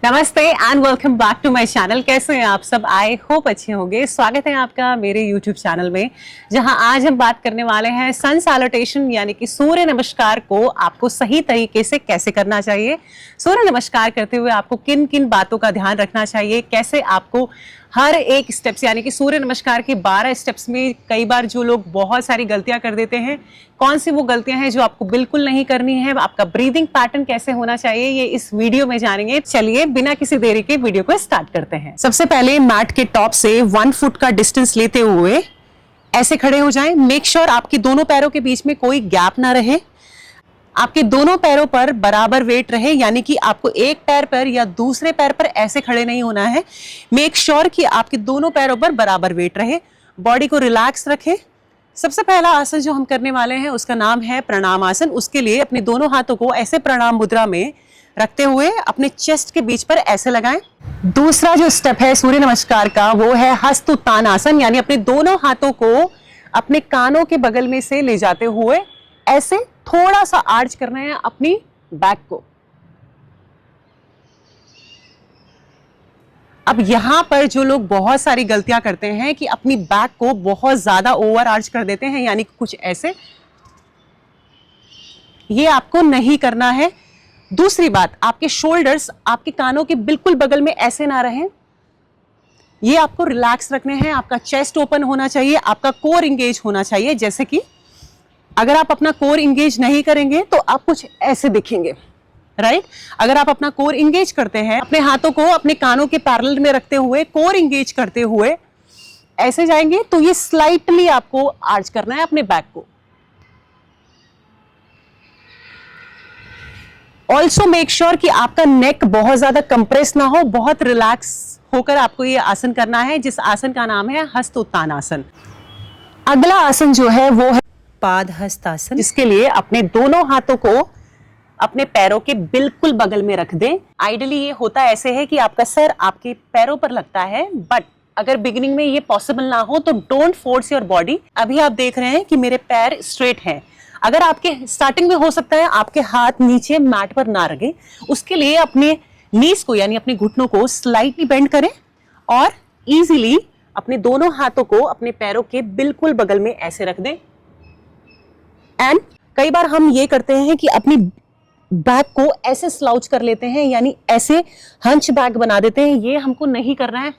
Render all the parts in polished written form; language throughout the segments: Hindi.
नमस्ते and welcome back to my channel. कैसे हैं आप सब? आई होप अच्छे होंगे। स्वागत है आपका मेरे यूट्यूब चैनल में, जहां आज हम बात करने वाले हैं सन सैल्यूटेशन यानी कि सूर्य नमस्कार को आपको सही तरीके से कैसे करना चाहिए। सूर्य नमस्कार करते हुए आपको किन किन बातों का ध्यान रखना चाहिए, कैसे आपको हर एक स्टेप्स यानी कि सूर्य नमस्कार के 12 स्टेप्स में कई बार जो लोग बहुत सारी गलतियां कर देते हैं, कौन सी वो गलतियां हैं जो आपको बिल्कुल नहीं करनी है, आपका ब्रीदिंग पैटर्न कैसे होना चाहिए, ये इस वीडियो में जानेंगे। चलिए बिना किसी देरी के वीडियो को स्टार्ट करते हैं। सबसे पहले मैट के टॉप से 1 फुट का डिस्टेंस लेते हुए ऐसे खड़े हो जाएं। मेक श्योर आपके दोनों पैरों के बीच में कोई गैप ना रहे, आपके दोनों पैरों पर बराबर वेट रहे, यानी कि आपको एक पैर पर या दूसरे पैर पर ऐसे खड़े नहीं होना है। मेक श्योर कि आपके दोनों पैरों पर बराबर वेट रहे। बॉडी को रिलैक्स रखें। सबसे पहला आसन जो हम करने वाले हैं उसका नाम है प्रणाम आसन। उसके लिए अपने दोनों हाथों को ऐसे प्रणाम मुद्रा में रखते हुए अपने चेस्ट के बीच पर ऐसे लगाएं। दूसरा जो स्टेप है सूर्य नमस्कार का वो है हस्त उत्तान आसन, यानी अपने दोनों हाथों को अपने कानों के बगल में से ले जाते हुए ऐसे थोड़ा सा आर्च करना है अपनी बैक को। अब यहां पर जो लोग बहुत सारी गलतियां करते हैं कि अपनी बैक को बहुत ज्यादा ओवर आर्च कर देते हैं, यानी कुछ ऐसे, ये आपको नहीं करना है। दूसरी बात, आपके शोल्डर्स आपके कानों के बिल्कुल बगल में ऐसे ना रहें, ये आपको रिलैक्स रखने हैं। आपका चेस्ट ओपन होना चाहिए, आपका कोर इंगेज होना चाहिए। जैसे कि अगर आप अपना कोर इंगेज नहीं करेंगे तो आप कुछ ऐसे दिखेंगे, राइट? अगर आप अपना कोर इंगेज करते हैं, अपने हाथों को अपने कानों के पैरेलल में रखते हुए कोर इंगेज करते हुए ऐसे जाएंगे, तो ये स्लाइटली आपको आर्च करना है अपने बैक को। ऑल्सो मेक श्योर कि आपका नेक बहुत ज्यादा कंप्रेस ना हो, बहुत रिलैक्स होकर आपको ये आसन करना है, जिस आसन का नाम है हस्त उत्तान आसन। अगला आसन जो है वो है पाद हस्त आसन, जिसके लिए अपने दोनों हाथों को अपने पैरों के बिल्कुल बगल में रख दें। आइडियली ये होता ऐसे है कि आपका सर आपके पैरों पर लगता है, बट अगर बिगिनिंग में ये पॉसिबल ना हो तो डोंट फोर्स योर बॉडी। अभी आप देख रहे हैं कि मेरे पैर स्ट्रेट हैं। अगर आपके स्टार्टिंग में हो सकता है आपके हाथ नीचे मैट पर ना रखे, उसके लिए अपने नीज को यानी अपने घुटनों को स्लाइटली बेंड करें और इजीली अपने दोनों हाथों को अपने पैरों के बिल्कुल बगल में ऐसे रख दें। एंड कई बार हम ये करते हैं कि अपनी बैक को ऐसे स्लाउच कर लेते हैं, यानी ऐसे हंच बैक बना देते हैं। ये हमको नहीं करना है।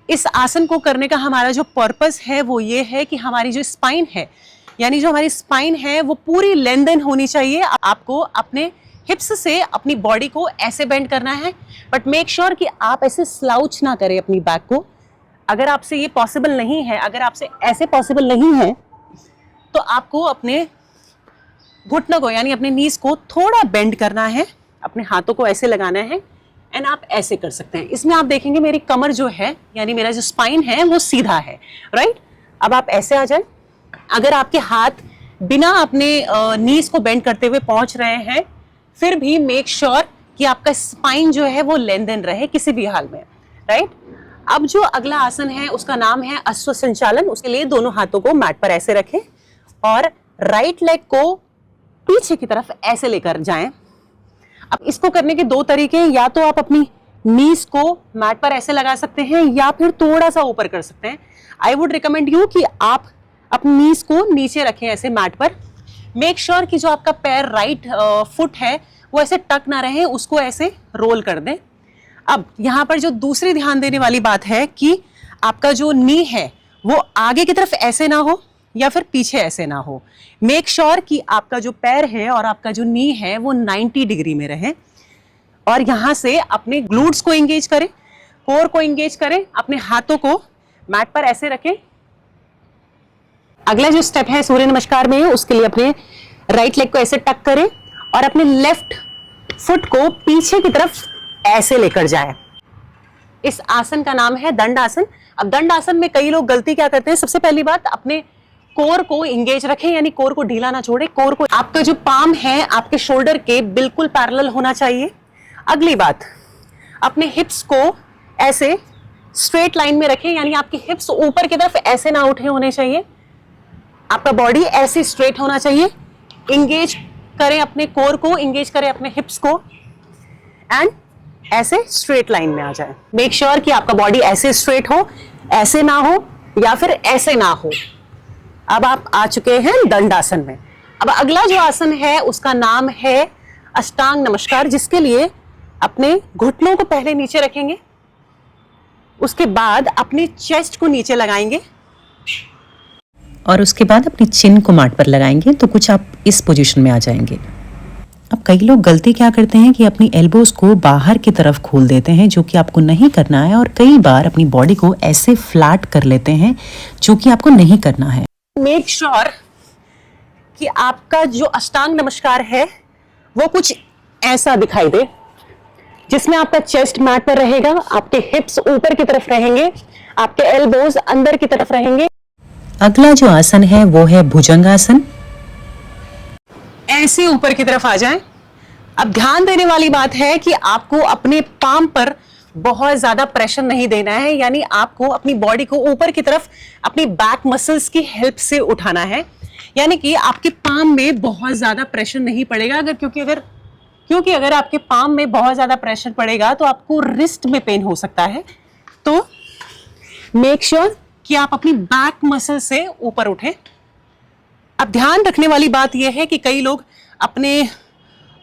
इस आसन को करने का हमारा जो पर्पस है वो ये है कि हमारी जो स्पाइन है, यानी जो हमारी स्पाइन है वो पूरी लेंथन होनी चाहिए। आपको अपने हिप्स से अपनी बॉडी को ऐसे बेंड करना है, बट मेक श्योर कि आप ऐसे स्लाउच ना करें अपनी बैक को। अगर आपसे ये पॉसिबल नहीं है, अगर आपसे ऐसे पॉसिबल नहीं है, तो आपको अपने घुटनों को यानी अपने नीज को थोड़ा बेंड करना है, अपने हाथों को ऐसे लगाना है एंड आप ऐसे कर सकते हैं। इसमें आप देखेंगे मेरी कमर जो है यानी मेरा जो स्पाइन है वो सीधा है, राइट? अब आप ऐसे आ जाएं। अगर आपके हाथ बिना अपने नीज को बेंड करते हुए पहुंच रहे हैं, फिर भी मेक श्योर कि आपका स्पाइन जो है वो लेंथन रहे किसी भी हाल में, राइट? अब जो अगला आसन है उसका नाम है अश्व संचालन। उसके लिए दोनों हाथों को मैट पर ऐसे रखें और राइट लेग को पीछे की तरफ ऐसे लेकर जाएं। अब इसको करने के दो तरीके हैं, या तो आप अपनी नीज को मैट पर ऐसे लगा सकते हैं या फिर थोड़ा सा ऊपर कर सकते हैं। आई वुड रिकमेंड यू कि आप अपनी नीज को नीचे रखें ऐसे मैट पर। मेक श्योर कि जो आपका पैर राइट फुट है वो ऐसे टक ना रहे, उसको ऐसे रोल कर दें। अब यहाँ पर जो दूसरी ध्यान देने वाली बात है कि आपका जो नी है वो आगे की तरफ ऐसे ना हो या फिर पीछे ऐसे ना हो। मेक श्योर कि आपका जो पैर है और आपका जो नी है वो 90 डिग्री में रहे और यहां से अपने ग्लूट्स को एंगेज करें, कोर को एंगेज करें, अपने हाथों को मैट पर ऐसे रखें। अगला जो स्टेप है सूर्य नमस्कार में, उसके लिए अपने राइट लेग को ऐसे टक करें और अपने लेफ्ट फुट को पीछे की तरफ ऐसे लेकर जाएं। इस आसन का नाम है दंड आसन। अब दंड आसन में कई लोग गलती क्या करते हैं, सबसे पहली बात अपने कोर को इंगेज रखें, यानी कोर को ढीला ना छोड़े। कोर को, आपका जो पाम है आपके शोल्डर के बिल्कुल पैरेलल होना चाहिए। अगली बात, अपने हिप्स को ऐसे स्ट्रेट लाइन में रखें, यानी आपके हिप्स ऊपर की तरफ ऐसे ना उठे होने चाहिए। आपका बॉडी ऐसे स्ट्रेट होना चाहिए। इंगेज करें अपने कोर को, इंगेज करें अपने हिप्स को एंड ऐसे स्ट्रेट लाइन में आ जाए। मेक श्योर कि आपका बॉडी ऐसे स्ट्रेट हो, ऐसे ना हो या फिर ऐसे ना हो। अब आप आ चुके हैं दंडासन में। अब अगला जो आसन है उसका नाम है अष्टांग नमस्कार, जिसके लिए अपने घुटनों को पहले नीचे रखेंगे, उसके बाद अपनी चेस्ट को नीचे लगाएंगे और उसके बाद अपनी चिन को माट पर लगाएंगे। तो कुछ आप इस पोजीशन में आ जाएंगे। अब कई लोग गलती क्या करते हैं कि अपनी एल्बोज को बाहर की तरफ खोल देते हैं, जो कि आपको नहीं करना है, और कई बार अपनी बॉडी को ऐसे फ्लैट कर लेते हैं, जो कि आपको नहीं करना है। मेक श्योर कि आपका जो अष्टांग नमस्कार है वो कुछ ऐसा दिखाई दे, जिसमें आपका चेस्ट मैट पर रहेगा, आपके हिप्स ऊपर की तरफ रहेंगे, आपके एल्बोज अंदर की तरफ रहेंगे। अगला जो आसन है वो है भुजंगासन। ऐसे ऊपर की तरफ आ जाएं। अब ध्यान देने वाली बात है कि आपको अपने पाम पर बहुत ज्यादा प्रेशर नहीं देना है, यानी आपको अपनी बॉडी को ऊपर की तरफ अपनी बैक मसल्स की हेल्प से उठाना है, यानी कि आपके पाम में बहुत ज्यादा प्रेशर नहीं पड़ेगा। क्योंकि अगर आपके पाम में बहुत ज्यादा प्रेशर पड़ेगा तो आपको रिस्ट में पेन हो सकता है। तो मेक श्योर कि आप अपनी बैक मसल से ऊपर उठें। अब ध्यान रखने वाली बात यह है कि कई लोग अपने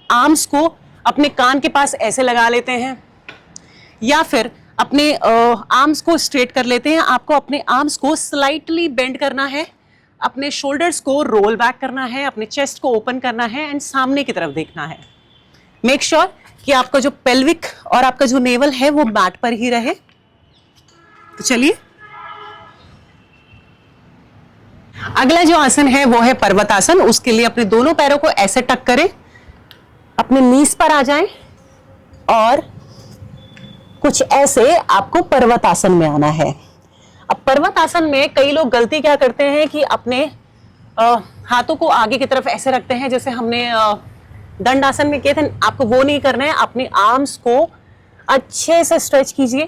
आर्म्स को अपने कान के पास ऐसे लगा लेते हैं या फिर अपने आर्म्स को स्ट्रेट कर लेते हैं। आपको अपने आर्म्स को स्लाइटली बेंड करना है, अपने शोल्डर्स को रोल बैक करना है, अपने चेस्ट को ओपन करना है एंड सामने की तरफ देखना है। मेक श्योर कि आपका जो पेल्विक और आपका जो नेवल है वो मैट पर ही रहे। तो चलिए, अगला जो आसन है वो है पर्वतासन। उसके लिए अपने दोनों पैरों को ऐसे टक करें, अपने नीज पर आ जाएं और कुछ ऐसे आपको पर्वतासन में आना है। अब पर्वतासन में कई लोग गलती क्या करते हैं कि अपने हाथों को आगे की तरफ ऐसे रखते हैं, जैसे हमने दंडासन में किए थे। आपको वो नहीं करना है। अपने आर्म्स को अच्छे से स्ट्रेच कीजिए,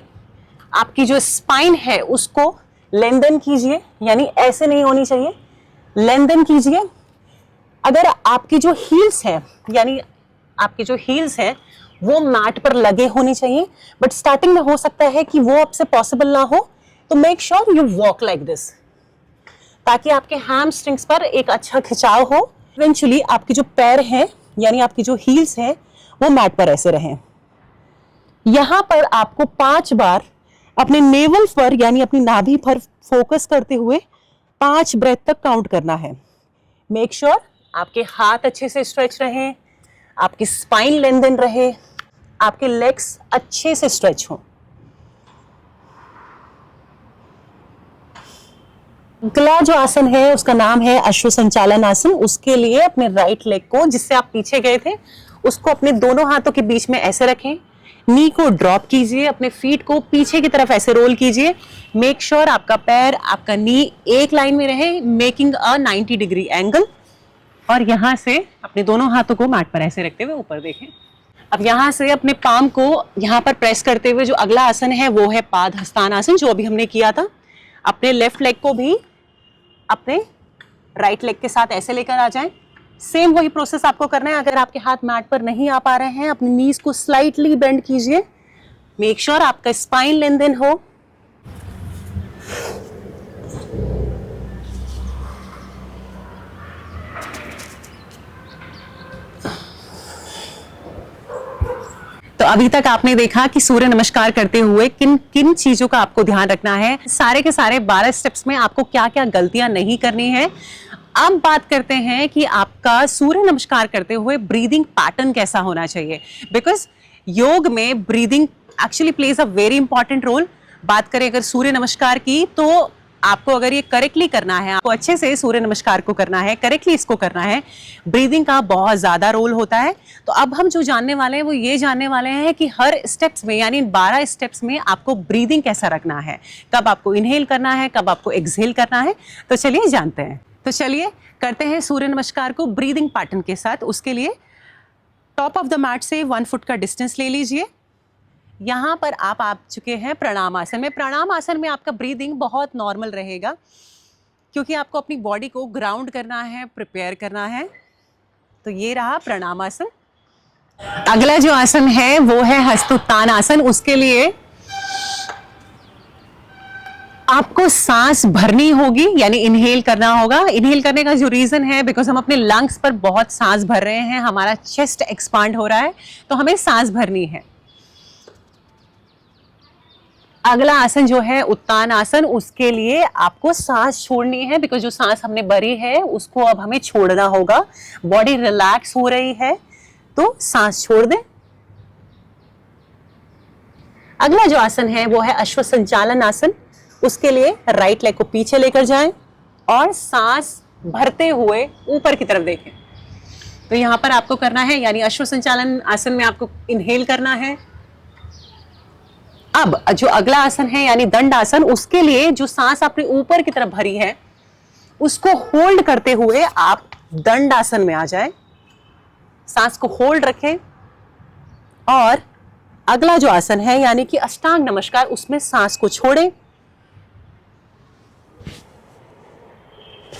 आपकी जो स्पाइन है उसको लेंथन कीजिए, यानी ऐसे नहीं होनी चाहिए, लेंथन कीजिए। अगर आपकी जो हील्स है, यानी आपकी जो हील्स है वो मैट पर लगे होनी चाहिए, बट स्टार्टिंग में हो सकता है कि वो आपसे पॉसिबल ना हो, तो make sure you walk like this, ताकि आपके हैमस्ट्रिंग्स पर एक अच्छा खिंचाव हो। इवेंचुअली आपके जो पैर हैं, यानी आपकी जो हील्स हैं, वो मैट पर ऐसे रहें। यहां पर आपको 5 बार अपने नेवल पर, यानी अपनी नाभि पर फोकस करते हुए 5 ब्रेथ तक काउंट करना है। मेक श्योर आपके हाथ अच्छे से स्ट्रेच रहें, आपकी स्पाइन लेंथन रहे, आपके लेग्स अच्छे से स्ट्रेच हों। अगला जो आसन है उसका नाम है अश्व संचालन आसन। उसके लिए अपने राइट लेग को, जिससे आप पीछे गए थे, उसको अपने दोनों हाथों के बीच में ऐसे रखें, नी को ड्रॉप कीजिए, अपने फीट को पीछे की तरफ ऐसे रोल कीजिए। मेक श्योर आपका पैर, आपका नी एक लाइन में रहे, मेकिंग अ 90 डिग्री एंगल। और यहां से अपने दोनों हाथों को मैट पर ऐसे रखते हुए ऊपर देखें। अब यहां से अपने पाम को यहां पर प्रेस करते हुए जो अगला आसन है वो है पादहस्तान आसन, जो अभी हमने किया था। अपने लेफ्ट लेग को भी अपने राइट लेग के साथ ऐसे लेकर आ जाएं। सेम वही प्रोसेस आपको करना है। अगर आपके हाथ मैट पर नहीं आ पा रहे हैं, अपनी नीज को स्लाइटली बेंड कीजिए। मेक श्योर आपका स्पाइन लेंथन हो। तो अभी तक आपने देखा कि सूर्य नमस्कार करते हुए किन किन चीजों का आपको ध्यान रखना है। सारे के सारे 12 स्टेप्स में आपको क्या क्या गलतियां नहीं करनी है। अब बात करते हैं कि आपका सूर्य नमस्कार करते हुए ब्रीदिंग पैटर्न कैसा होना चाहिए, बिकॉज योग में breathing actually plays a very important role. बात करें अगर सूर्य नमस्कार की, तो आपको अगर ये करेक्टली करना है, आपको अच्छे से सूर्य नमस्कार को करना है, करेक्टली इसको करना है, ब्रीदिंग का बहुत ज्यादा रोल होता है। तो अब हम जो जानने वाले हैं वो ये जानने वाले हैं कि हर स्टेप्स में, यानी 12 स्टेप्स में आपको ब्रीदिंग कैसा रखना है, कब आपको इनहेल करना है, कब आपको एक्सहेल करना है। तो चलिए जानते हैं। तो चलिए करते हैं सूर्य नमस्कार को ब्रीदिंग पैटर्न के साथ। उसके लिए टॉप ऑफ द मैट से 1 फुट का डिस्टेंस ले लीजिए। यहाँ पर आप आ चुके हैं प्रणाम आसन में। प्रणाम आसन में आपका ब्रीदिंग बहुत नॉर्मल रहेगा, क्योंकि आपको अपनी बॉडी को ग्राउंड करना है, प्रिपेयर करना है। तो ये रहा प्रणाम आसन। अगला जो आसन है वो है हस्तोत्तान आसन। उसके लिए आपको सांस भरनी होगी, यानी इनहेल करना होगा। इनहेल करने का जो रीजन है, बिकॉज हम अपने लंग्स पर बहुत सांस भर रहे हैं, हमारा चेस्ट एक्सपांड हो रहा है, तो हमें सांस भरनी है। अगला आसन जो है उत्तान आसन, उसके लिए आपको सांस छोड़नी है, बिकॉज जो सांस हमने भरी है उसको अब हमें छोड़ना होगा। बॉडी रिलैक्स हो रही है तो सांस छोड़ दें। अगला जो आसन है वो है अश्व संचालन आसन। उसके लिए राइट लेग को पीछे लेकर जाएं और सांस भरते हुए ऊपर की तरफ देखें। तो यहां पर आपको करना है, यानी अश्व संचालन आसन में आपको इनहेल करना है। अब जो अगला आसन है यानी दंड आसन, उसके लिए जो सांस आपने ऊपर की तरफ भरी है उसको होल्ड करते हुए आप दंड आसन में आ जाएं। सांस को होल्ड रखें। और अगला जो आसन है यानी कि अष्टांग नमस्कार, उसमें सांस को छोड़ें।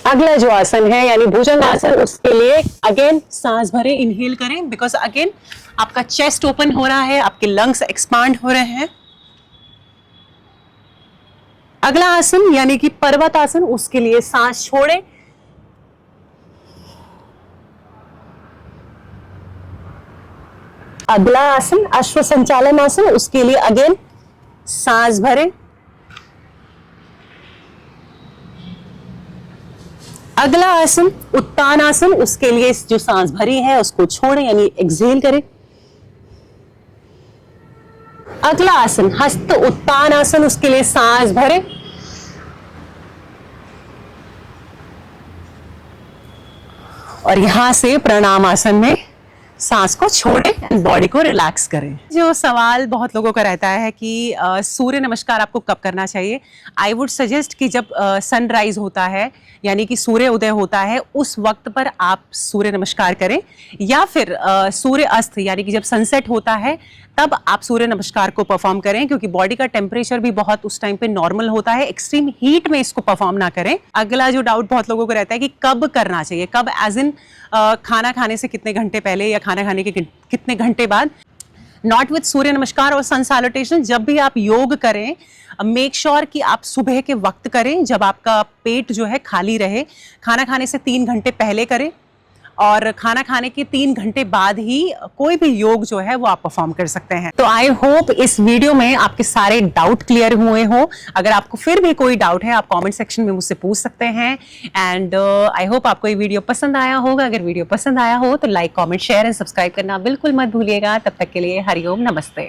अगला जो आसन है यानी भुजंग आसन, उसके लिए अगेन सांस भरें, इनहेल करें, बिकॉज अगेन आपका चेस्ट ओपन हो रहा है, आपके लंग्स एक्सपांड हो रहे हैं। अगला आसन यानी कि पर्वत आसन, उसके लिए सांस छोड़ें। अगला आसन अश्व संचालन आसन, उसके लिए अगेन सांस भरें। अगला आसन उत्तान आसन, उसके लिए जो सांस भरी है उसको छोड़ें, यानी एक्सहेल करें। अगला आसन हस्त उत्तान आसन, उसके लिए सांस भरें। और यहां से प्रणाम आसन में सांस को छोड़ें, बॉडी को रिलैक्स करें। जो सवाल बहुत लोगों का रहता है कि सूर्य नमस्कार आपको कब करना चाहिए, आई वुड सजेस्ट कि जब सनराइज होता है यानी कि सूर्य उदय होता है उस वक्त पर आप सूर्य नमस्कार करें, या फिर सूर्य अस्त यानी कि जब सनसेट होता है तब आप सूर्य नमस्कार को परफॉर्म करें, क्योंकि बॉडी का टेम्परेचर भी बहुत उस टाइम पे नॉर्मल होता है। एक्सट्रीम हीट में इसको परफॉर्म ना करें। अगला जो डाउट बहुत लोगों को रहता है कि कब करना चाहिए, कब एज इन खाना खाने से कितने घंटे पहले या खाना खाने के कितने घंटे बाद। नॉट विथ सूर्य नमस्कार और सन सैल्यूटेशन। जब भी आप योग करें मेक श्योर कि आप सुबह के वक्त करें, जब आपका पेट जो है खाली रहे। खाना खाने से 3 घंटे पहले करें और खाना खाने के 3 घंटे बाद ही कोई भी योग जो है वो आप परफॉर्म कर सकते हैं। तो आई होप इस वीडियो में आपके सारे डाउट क्लियर हुए हो। अगर आपको फिर भी कोई डाउट है आप कमेंट सेक्शन में मुझसे पूछ सकते हैं। एंड आई होप आपको ये वीडियो पसंद आया होगा। अगर वीडियो पसंद आया हो तो like, comment, share and subscribe करना बिल्कुल मत भूलिएगा। तब तक के लिए हरिओम, नमस्ते।